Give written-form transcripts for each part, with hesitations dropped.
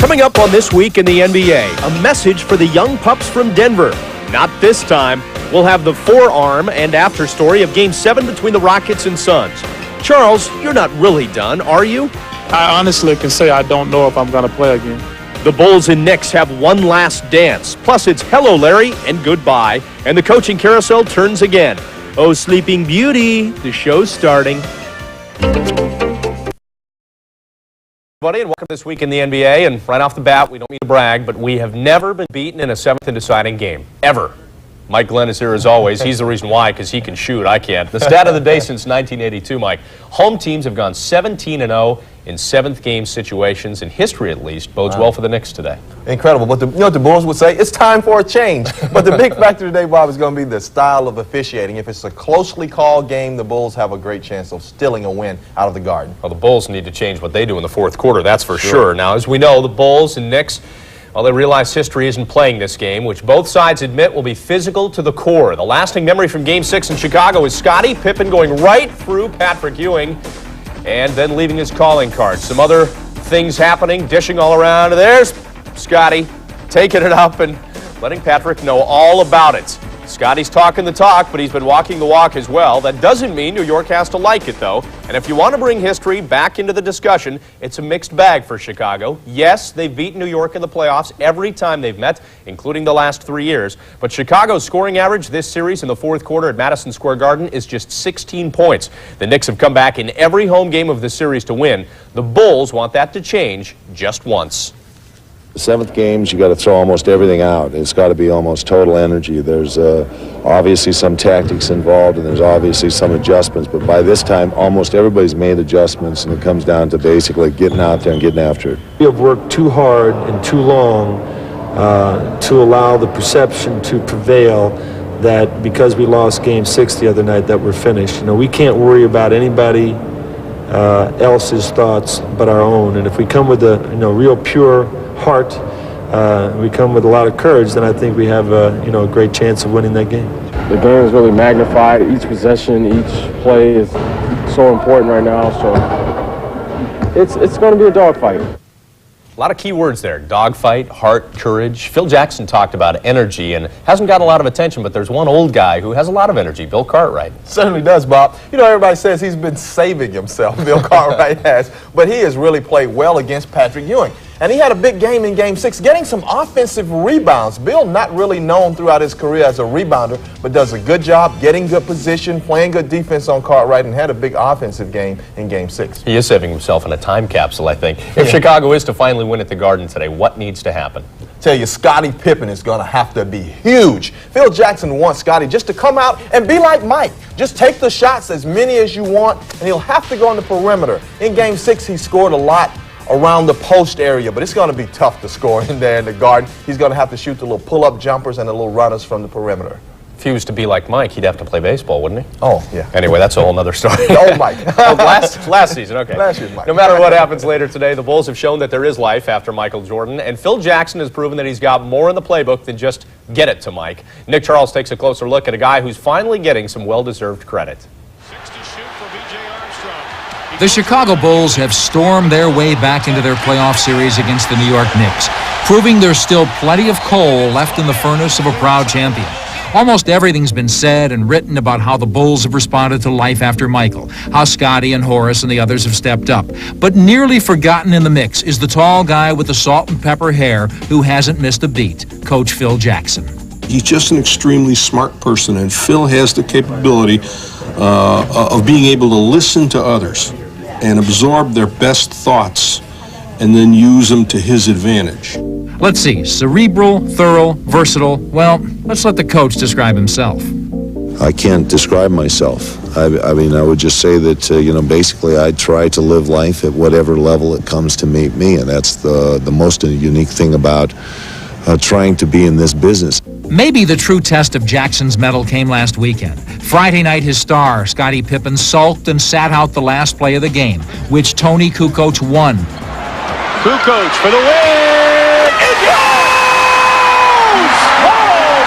Coming up on This Week in the NBA, a message for the young pups from Denver. Not this time. We'll have the forearm and after story of Game 7 between the Rockets and Suns. Charles, you're not really done, are you? I honestly can say I don't know if I'm going to play again. The Bulls and Knicks have one last dance. Plus, it's hello, Larry, and goodbye. And the coaching carousel turns again. Oh, Sleeping Beauty, the show's starting. Everybody, and welcome This Week in the NBA. And right off the bat, we don't mean to brag, but we have never been beaten in a seventh and deciding game. Ever. Mike Glenn is here as always. He's the reason why, because he can shoot. I can't. The stat of the day since 1982, Mike. Home teams have gone 17-0 in seventh game situations. In history, at least, bodes well for the Knicks today. Incredible. But you know what the Bulls would say? It's time for a change. But the big factor today, Bob, is going to be the style of officiating. If it's a closely called game, the Bulls have a great chance of stealing a win out of the Garden. Well, the Bulls need to change what they do in the fourth quarter, that's for sure. Now, as we know, the Bulls and Knicks, well, they realize history isn't playing this game, which both sides admit will be physical to the core. The lasting memory from Game 6 in Chicago is Scottie Pippen going right through Patrick Ewing and then leaving his calling card. Some other things happening, dishing all around. There's Scottie taking it up and letting Patrick know all about it. Scottie's talking the talk, but he's been walking the walk as well. That doesn't mean New York has to like it, though. And if you want to bring history back into the discussion, it's a mixed bag for Chicago. Yes, they've beaten New York in the playoffs every time they've met, including the last 3 years. But Chicago's scoring average this series in the fourth quarter at Madison Square Garden is just 16 points. The Knicks have come back in every home game of the series to win. The Bulls want that to change just once. The seventh games, you got to throw almost everything out. It's got to be almost total energy. There's obviously some tactics involved, and there's obviously some adjustments. But by this time, almost everybody's made adjustments, and it comes down to basically getting out there and getting after it. We have worked too hard and too long to allow the perception to prevail that because we lost Game 6 the other night that we're finished. You know, we can't worry about anybody else's thoughts but our own. And if we come with a real pure heart, we come with a lot of courage, then I think we have a great chance of winning that game. The game is really magnified. Each possession, each play is so important right now. So it's going to be a dogfight. A lot of key words there. Dogfight, heart, courage. Phil Jackson talked about energy and hasn't gotten a lot of attention, but there's one old guy who has a lot of energy, Bill Cartwright. Certainly does, Bob. You know, everybody says he's been saving himself, Bill Cartwright has, but he has really played well against Patrick Ewing. And he had a big game in Game 6, getting some offensive rebounds. Bill, not really known throughout his career as a rebounder, but does a good job getting good position, playing good defense on Cartwright, and had a big offensive game in Game 6. He is saving himself in a time capsule, I think. If Chicago is to finally win at the Garden today, what needs to happen? Tell you, Scottie Pippen is going to have to be huge. Phil Jackson wants Scottie just to come out and be like Mike. Just take the shots, as many as you want, and he'll have to go on the perimeter. In Game 6, he scored a lot around the post area, but it's going to be tough to score in there in the Garden. He's going to have to shoot the little pull-up jumpers and the little runners from the perimeter. If he was to be like Mike, he'd have to play baseball, wouldn't he? Oh, yeah. Anyway, that's a whole nother story. Oh, Mike. last season, okay. Last year's Mike. No matter what happens later today, the Bulls have shown that there is life after Michael Jordan, and Phil Jackson has proven that he's got more in the playbook than just get it to Mike. Nick Charles takes a closer look at a guy who's finally getting some well-deserved credit. The Chicago Bulls have stormed their way back into their playoff series against the New York Knicks, proving there's still plenty of coal left in the furnace of a proud champion. Almost everything's been said and written about how the Bulls have responded to life after Michael, how Scottie and Horace and the others have stepped up. But nearly forgotten in the mix is the tall guy with the salt and pepper hair who hasn't missed a beat, Coach Phil Jackson. He's just an extremely smart person, and Phil has the capability of being able to listen to others and absorb their best thoughts and then use them to his advantage. Let's see, cerebral, thorough, versatile. Well, let's let the coach describe himself. I can't describe myself. I mean, I would just say that, basically I try to live life at whatever level it comes to meet me, and that's the most unique thing about trying to be in this business. Maybe the true test of Jackson's mettle came last weekend. Friday night, his star, Scottie Pippen, sulked and sat out the last play of the game, which Tony Kukoc won. Kukoc for the win! It goes! Oh,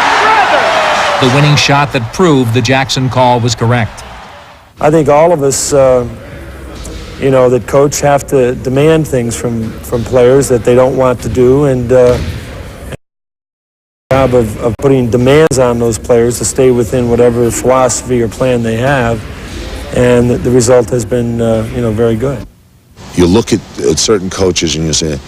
brother! The winning shot that proved the Jackson call was correct. I think all of us, you know, that coach have to demand things from players that they don't want to do, and job of putting demands on those players to stay within whatever philosophy or plan they have, and the result has been, you know, very good. You look at certain coaches and you say,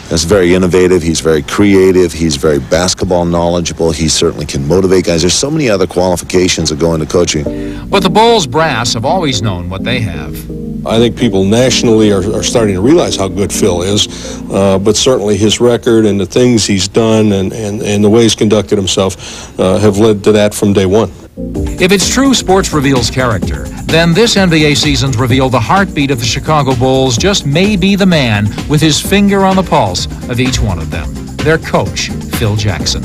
that's very innovative, he's very creative, he's very basketball knowledgeable, he certainly can motivate guys. There's so many other qualifications that go into coaching. But the Bulls brass have always known what they have. I think people nationally are starting to realize how good Phil is, but certainly his record and the things he's done and the way he's conducted himself have led to that from day one. If it's true sports reveals character, then this NBA season's revealed the heartbeat of the Chicago Bulls just may be the man with his finger on the pulse of each one of them. Their coach, Phil Jackson.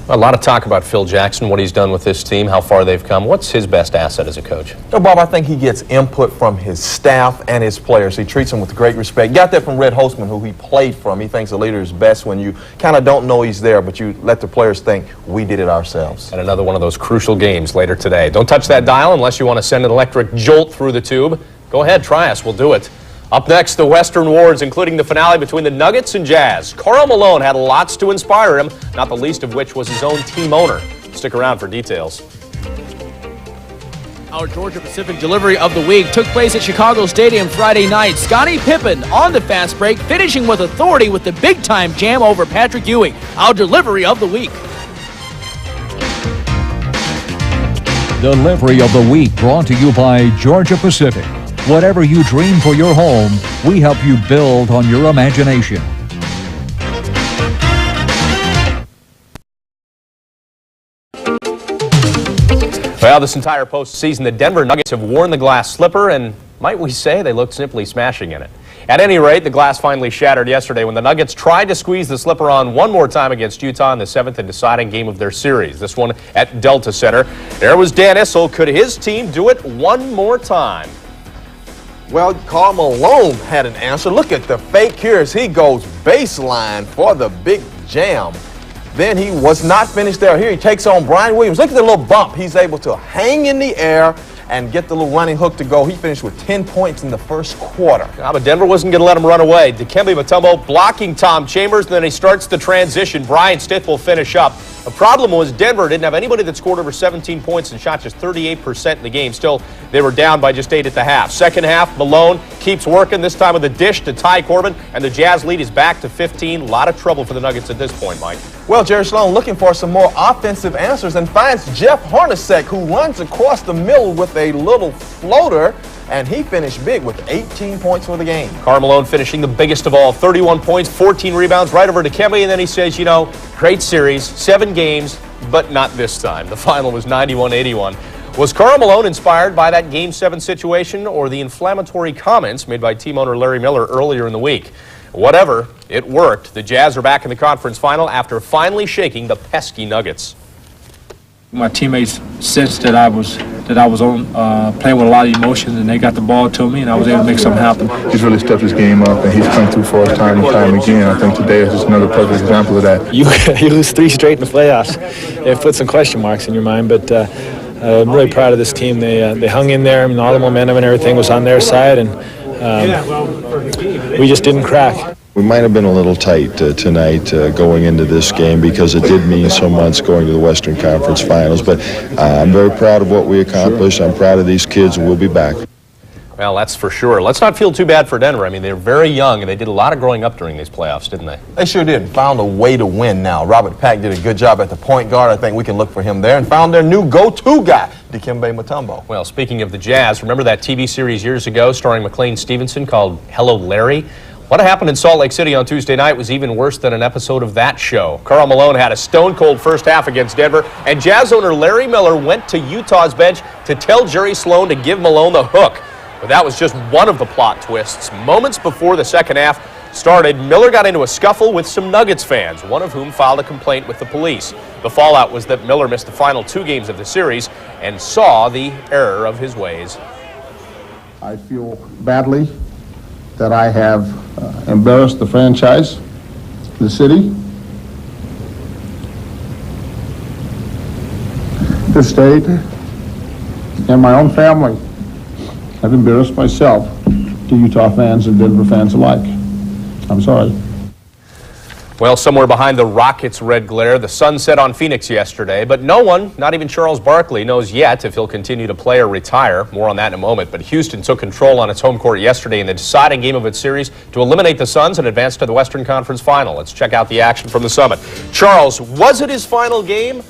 A lot of talk about Phil Jackson, what he's done with this team, how far they've come. What's his best asset as a coach? No, Bob, I think he gets input from his staff and his players. He treats them with great respect. Got that from Red Holzman, who he played from. He thinks a leader is best when you kind of don't know he's there, but you let the players think, we did it ourselves. And another one of those crucial games later today. Don't touch that dial unless you want to send an electric jolt through the tube. Go ahead, try us. We'll do it. Up next, the Western Wards, including the finale between the Nuggets and Jazz. KARL Malone had lots to inspire him, not the least of which was his own team owner. Stick around for details. Our Georgia Pacific delivery of the week took place at Chicago Stadium Friday night. Scottie Pippen on the fast break, finishing with authority with the big-time jam over Patrick Ewing. Our delivery of the week. Delivery of the week brought to you by Georgia Pacific. Whatever you dream for your home, we help you build on your imagination. Well, this entire postseason, the Denver Nuggets have worn the glass slipper, and might we say they look simply smashing in it. At any rate, the glass finally shattered yesterday when the Nuggets tried to squeeze the slipper on one more time against Utah in the 7th and deciding game of their series. This one at Delta Center. There was Dan Issel. Could his team do it one more time? Well, KARL Malone had an answer. Look at the fake here as he goes baseline for the big jam. Then he was not finished there. Here he takes on Brian Williams. Look at the little bump. He's able to hang in the air and get the little running hook to go. He finished with 10 points in the first quarter. But Denver wasn't going to let him run away. Dikembe Mutombo blocking Tom Chambers, and then he starts the transition. Brian Stith will finish up. The problem was Denver didn't have anybody that scored over 17 points and shot just 38% in the game. Still, they were down by just 8 at the half. Second half, Malone keeps working, this time with a dish to Ty Corbin, and the Jazz lead is back to 15. A lot of trouble for the Nuggets at this point, Mike. Well, Jerry Sloan looking for some more offensive answers and finds Jeff Hornacek, who runs across the middle with a little floater, and he finished big with 18 points for the game. KARL Malone finishing the biggest of all, 31 points, 14 rebounds, right over to Dikembe, and then he says, you know, great series, 7 games, but not this time. The final was 91-81. Was KARL Malone inspired by that Game 7 situation or the inflammatory comments made by team owner Larry Miller earlier in the week? Whatever, it worked. The Jazz are back in the conference final after finally shaking the pesky Nuggets. My teammates sensed that I was on playing with a lot of emotions, and they got the ball to me, and I was able to make something happen. He's really stepped his game up, and he's come through for us time and time again. I think today is just another perfect example of that. You lose 3 straight in the playoffs. It puts some question marks in your mind, but I'm really proud of this team. They hung in there. I mean, all the momentum and everything was on their side, and we just didn't crack. We might have been a little tight tonight going into this game because it did mean so much going to the Western Conference Finals, but I'm very proud of what we accomplished. I'm proud of these kids, and we'll be back. Well, that's for sure. Let's not feel too bad for Denver. I mean, they're very young, and they did a lot of growing up during these playoffs, didn't they? They sure did. Found a way to win now. Robert Pack did a good job at the point guard. I think we can look for him there, and found their new go-to guy, Dikembe Mutombo. Well, speaking of the Jazz, remember that TV series years ago starring McLean Stevenson called Hello, Larry? What happened in Salt Lake City on Tuesday night was even worse than an episode of that show. KARL Malone had a stone-cold first half against Denver, and Jazz owner Larry Miller went to Utah's bench to tell Jerry Sloan to give Malone the hook. But that was just one of the plot twists. Moments before the second half started, Miller got into a scuffle with some Nuggets fans, one of whom filed a complaint with the police. The fallout was that Miller missed the final 2 games of the series and saw the error of his ways. I feel badly that I have embarrassed the franchise, the city, the state, and my own family. I've embarrassed myself to Utah fans and Denver fans alike. I'm sorry. Well, somewhere behind the Rockets' red glare, the sun set on Phoenix yesterday, but no one, not even Charles Barkley, knows yet if he'll continue to play or retire. More on that in a moment. But Houston took control on its home court yesterday in the deciding game of its series to eliminate the Suns and advance to the Western Conference Final. Let's check out the action from the Summit. Charles, was it his final game?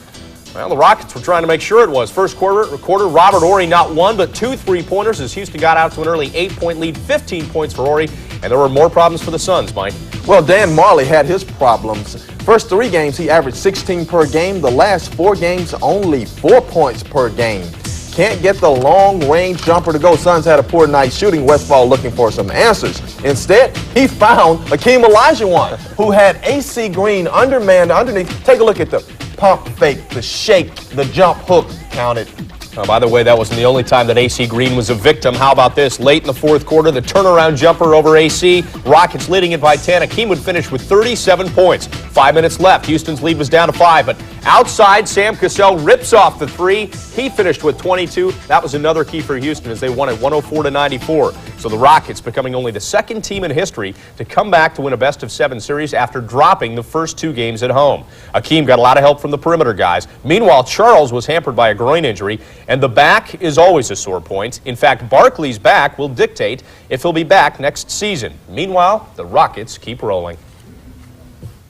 Well, the Rockets were trying to make sure it was. First quarter, Robert Horry not one, but 2 3-pointers as Houston got out to an early 8-point lead, 15 points for Horry, and there were more problems for the Suns, Mike. Well, Dan Marley had his problems. First 3 games, he averaged 16 per game. The last 4 games, only 4 points per game. Can't get the long-range jumper to go. Suns had a poor night shooting. Westfall looking for some answers. Instead, he found HAKEEM OLAJUWON, who had AC Green undermanned underneath. Take a look at the pump fake, the shake, the jump hook. Count it. Oh, by the way, that wasn't the only time that AC Green was a victim. How about this? Late in the fourth quarter, the turnaround jumper over AC. Rockets leading it by 10. HAKEEM would finish with 37 points. 5 minutes left. Houston's lead was down to 5. But outside, Sam Cassell rips off the 3. He finished with 22. That was another key for Houston as they won it 104-94. So the Rockets becoming only the second team in history to come back to win a best-of-7 series after dropping the first 2 games at home. HAKEEM got a lot of help from the perimeter guys. Meanwhile, Charles was hampered by a groin injury. And the back is always a sore point. In fact, Barkley's back will dictate if he'll be back next season. Meanwhile, the Rockets keep rolling.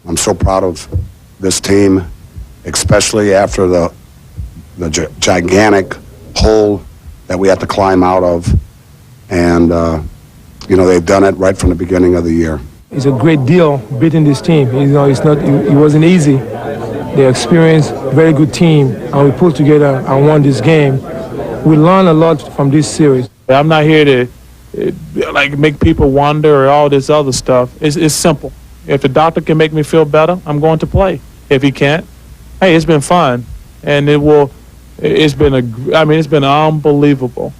I'm so proud of this team, especially after the gigantic hole that we had to climb out of. And, you know, they've done it right from the beginning of the year. It's a great deal beating this team. You know, it wasn't easy. They're experienced, very good team, and we pulled together and won this game. We learned a lot from this series. I'm not here to like make people wonder or all this other stuff. It's simple. If the doctor can make me feel better, I'm going to play. If he can't, hey, it's been fun, and it's been unbelievable.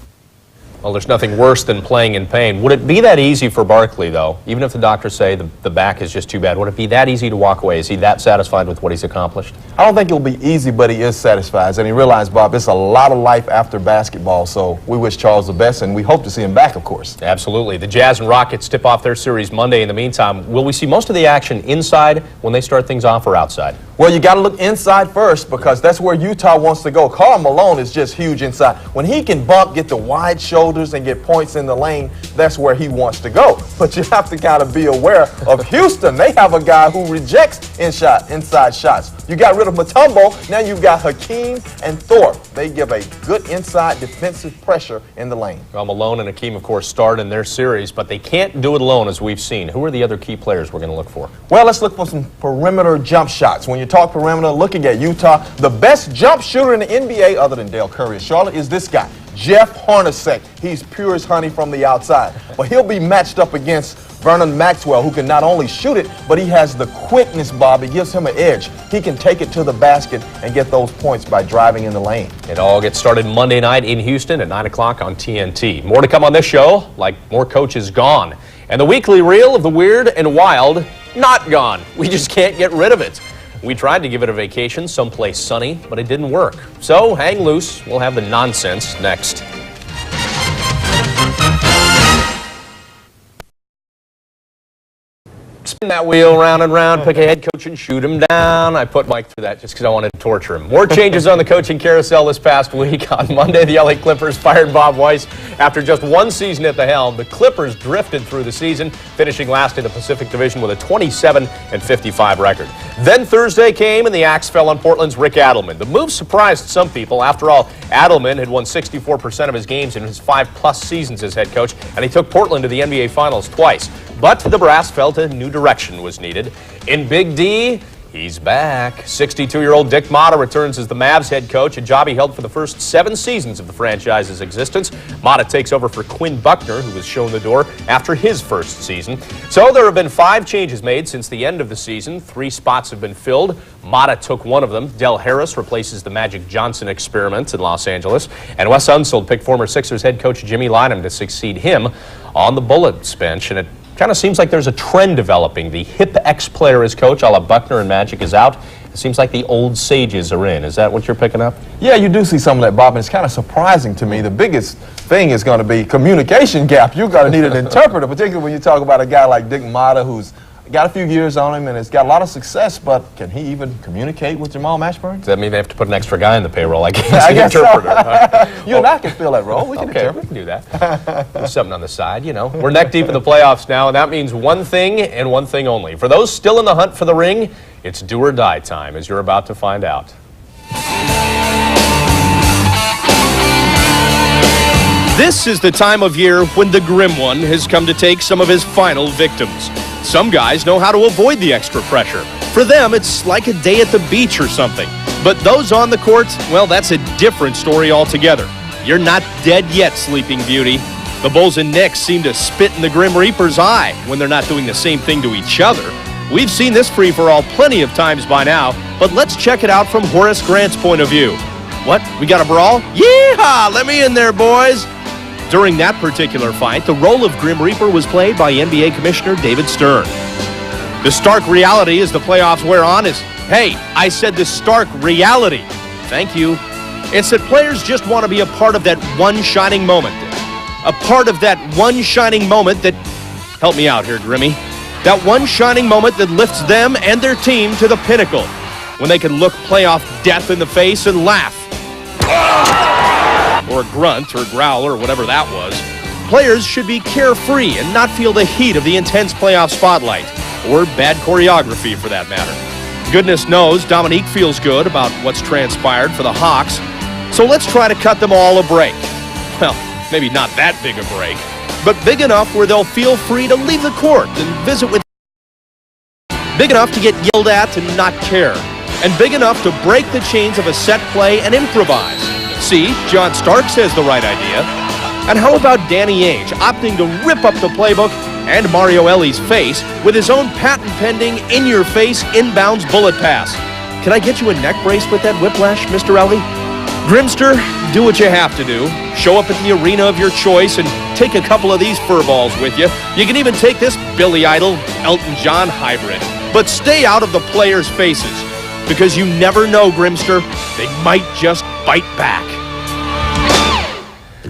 Well, there's nothing worse than playing in pain. Would it be that easy for Barkley, though? Even if the doctors say the back is just too bad, would it be that easy to walk away? Is he that satisfied with what he's accomplished? I don't think it'll be easy, but he is satisfied. And he realized, Bob, it's a lot of life after basketball, so we wish Charles the best, and we hope to see him back, of course. Absolutely. The Jazz and Rockets tip off their series Monday. In the meantime, will we see most of the action inside when they start things off or outside? Well, you got to look inside first because that's where Utah wants to go. KARL Malone is just huge inside. When he can bump, get the wide shoulders, and get points in the lane, that's where he wants to go. But you have to kind of be aware of Houston. They have a guy who rejects inside shots. You got rid of Mutombo. Now you've got HAKEEM and Thorpe. They give a good inside defensive pressure in the lane. Well, Malone and HAKEEM, of course, start in their series, but they can't do it alone, as we've seen. Who are the other key players we're going to look for? Well, let's look for some perimeter jump shots. When you talk perimeter, looking at Utah, the best jump shooter in the NBA, other than Dale Curry of Charlotte, is this guy, Jeff Hornacek. He's pure as honey from the outside. But he'll be matched up against Vernon Maxwell, who can not only shoot it, but he has the quickness, Bob. It gives him an edge. He can take it to the basket and get those points by driving in the lane. It all gets started Monday night in Houston at 9 o'clock on TNT. More to come on this show, like more coaches gone. And the weekly reel of the weird and wild, not gone. We just can't get rid of it. We tried to give it a vacation someplace sunny, but it didn't work. So hang loose. We'll have the nonsense next. Spin that wheel round and round, pick a head coach and shoot him down. I put Mike through that just because I wanted to torture him. More changes on the coaching carousel this past week. On Monday, the LA Clippers fired Bob Weiss after just 1 season at the helm. The Clippers drifted through the season, finishing last in the Pacific Division with a 27-55 record. Then Thursday came and the axe fell on Portland's Rick Adelman. The move surprised some people. After all, Adelman had won 64% of his games in his 5+ seasons as head coach, and he took Portland to the NBA Finals twice. But the brass felt a new direction was needed. In Big D, he's back. 62-year-old Dick Motta returns as the Mavs head coach, a job he held for the first 7 seasons of the franchise's existence. Motta takes over for Quinn Buckner, who was shown the door after his first season. So there have been 5 changes made since the end of the season. 3 spots have been filled. Motta took one of them. Del Harris replaces the Magic Johnson experiment in Los Angeles. And Wes Unseld picked former Sixers head coach Jimmy Lynam to succeed him on the Bullets bench. And it kind of seems like there's a trend developing. The hip ex-player as coach, a la Buckner and Magic, is out, It seems like the old sages are in. Is that what you're picking up? Yeah, you do see some of that, Bob, and it's kind of surprising to me. The biggest thing is going to be communication gap. You're going to need an interpreter, particularly when you talk about a guy like Dick Mata, who's got a few years on him and has got a lot of success, but can he even communicate with Jamal Mashburn? Does that mean they have to put an extra guy in the payroll? I guess, I guess interpreter. So. You and I can fill that role. We can interpret. We can do that. There's something on the side, you know. We're neck deep in the playoffs now, and that means one thing and one thing only. For those still in the hunt for the ring, it's do or die time, as you're about to find out. This is the time of year when the Grim One has come to take some of his final victims. Some guys know how to avoid the extra pressure. For them, it's like a day at the beach or something. But those on the courts, well, that's a different story altogether. You're not dead yet, Sleeping Beauty. The Bulls and Knicks seem to spit in the Grim Reaper's eye when they're not doing the same thing to each other. We've seen this free-for-all plenty of times by now, but let's check it out from Horace Grant's point of view. What? We got a brawl? Yeehaw! Let me in there, boys! During that particular fight, the role of Grim Reaper was played by NBA Commissioner David Stern. The stark reality as the playoffs wear on is, hey, I said the stark reality. Thank you. It's that players just want to be a part of that one shining moment. A part of that one shining moment that, help me out here, Grimmy, that one shining moment that lifts them and their team to the pinnacle, when they can look playoff death in the face and laugh. Or grunt or growl or whatever that was. Players should be carefree and not feel the heat of the intense playoff spotlight, or bad choreography for that matter. Goodness knows Dominique feels good about what's transpired for the Hawks, so let's try to cut them all a break. Well, maybe not that big a break, but big enough where they'll feel free to leave the court and visit with. Big enough to get yelled at and not care, and big enough to break the chains of a set play and improvise. See, John Starks has the right idea. And how about Danny Ainge opting to rip up the playbook and Mario Ellie's face with his own patent-pending, in-your-face, inbounds bullet pass? Can I get you a neck brace with that whiplash, Mr. Ellie? Grimster, do what you have to do. Show up at the arena of your choice and take a couple of these fur balls with you. You can even take this Billy Idol, Elton John hybrid. But stay out of the players' faces, because you never know, Grimster. They might just bite back.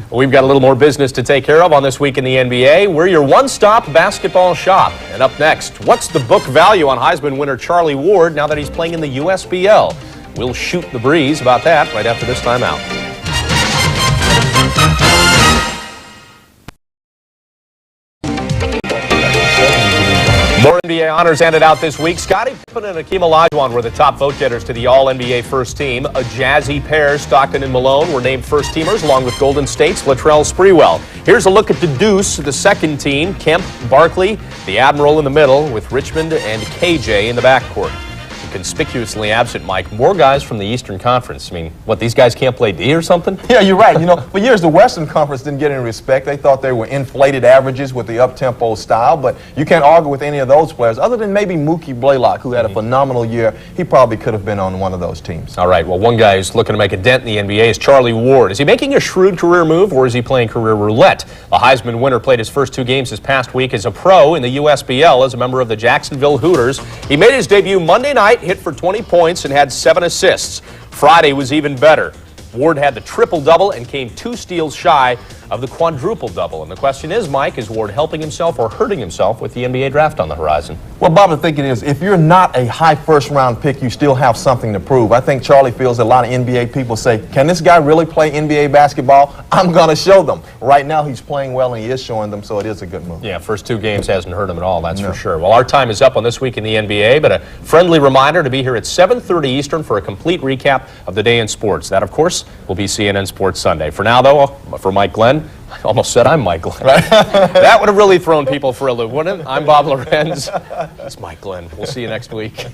We've got a little more business to take care of on This Week in the NBA. We're your one-stop basketball shop. And up next, what's the book value on Heisman winner Charlie Ward now that he's playing in the USBL? We'll shoot the breeze about that right after this timeout. More NBA honors handed out this week. Scottie Pippen and HAKEEM OLAJUWON were the top vote getters to the All-NBA first team. A jazzy pair, Stockton and Malone, were named first teamers along with Golden State's Latrell Sprewell. Here's a look at the Deuce, the second team. Kemp, Barkley, the Admiral in the middle with Richmond and KJ in the backcourt. Conspicuously absent, Mike, more guys from the Eastern Conference. I mean, what, these guys can't play D or something? Yeah, you're right. You know, for years the Western Conference didn't get any respect. They thought they were inflated averages with the up-tempo style, but you can't argue with any of those players, other than maybe Mookie Blaylock, who had a phenomenal year. He probably could have been on one of those teams. All right, well, one guy who's looking to make a dent in the NBA is Charlie Ward. Is he making a shrewd career move, or is he playing career roulette? The Heisman winner played his first 2 games this past week as a pro in the USBL as a member of the Jacksonville Hooters. He made his debut Monday night, hit for 20 points, and had 7 assists. Friday was even better. Ward had the triple-double and came 2 steals shy of the quadruple-double. And the question is, Mike, is Ward helping himself or hurting himself with the NBA draft on the horizon? Well, Bob, I think it is. If you're not a high first-round pick, you still have something to prove. I think Charlie feels a lot of NBA people say, can this guy really play NBA basketball? I'm going to show them. Right now, he's playing well, and he is showing them, so it is a good move. Yeah, first 2 games hasn't hurt him at all, that's for sure. Well, our time is up on This Week in the NBA, but a friendly reminder to be here at 7:30 Eastern for a complete recap of the day in sports. That, of course, will be CNN Sports Sunday. For now, though, for Mike Glenn, I almost said I'm Mike Glenn. Right? That would have really thrown people for a loop, wouldn't it? I'm Bob Lorenz. That's Mike Glenn. We'll see you next week.